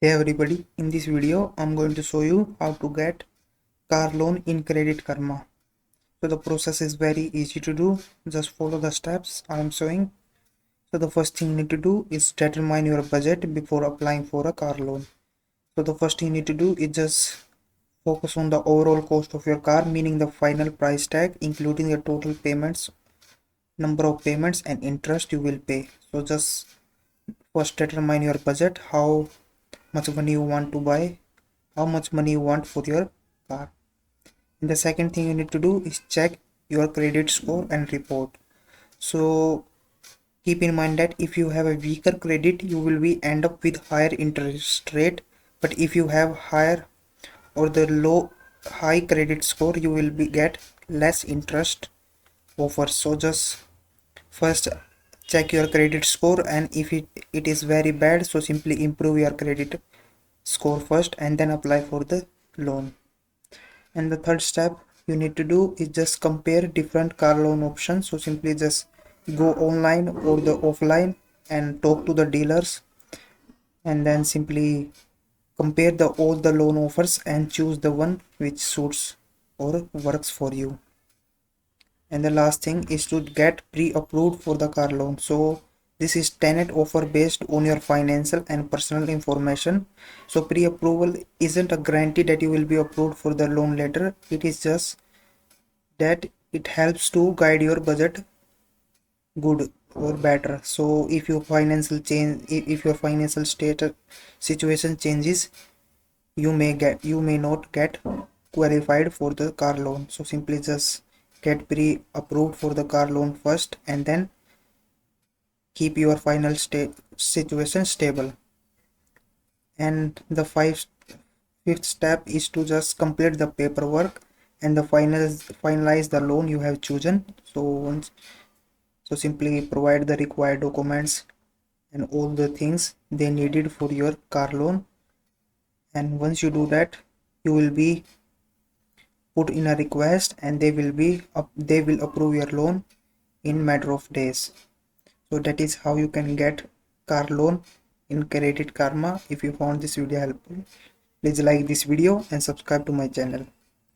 Hey everybody, in this video I'm going to show you how to get car loan in Credit Karma. So the process is very easy to do. Just follow the steps I am showing. So the first thing you need to do is determine your budget before applying for a car loan. So the first thing you need to do is just focus on the overall cost of your car, meaning the final price tag including the total payments, number of payments and interest you will pay. So just first determine your budget, how much money you want to buy, how much money you want for your car. And the second thing you need to do is check your credit score and report. So keep in mind that if you have a weaker credit, you will be end up with higher interest rate, but if you have higher or the high credit score, you will be get less interest offers. So just first check your credit score, and if it is very bad, so simply improve your credit score first and then apply for the loan. And the third step you need to do is just compare different car loan options. So simply just go online or the offline and talk to the dealers, and then simply compare all the loan offers and choose the one which suits or works for you. And the last thing is to get pre-approved for the car loan. So this is tenant offer based on your financial and personal information. So pre-approval isn't a guarantee that you will be approved for the loan later. It is just that it helps to guide your budget good or better. So if your financial change, if your financial state situation changes, you may not get qualified for the car loan. So simply just get pre-approved for the car loan first, and then keep your final state situation stable. And the fifth step is to just complete the paperwork and the finalize the loan you have chosen. So simply provide the required documents and all the things they needed for your car loan. And once you do that, you will be put in a request, and they will approve your loan in matter of days. So that is how you can get car loan in Credit Karma. If you found this video helpful, please like this video and subscribe to my channel.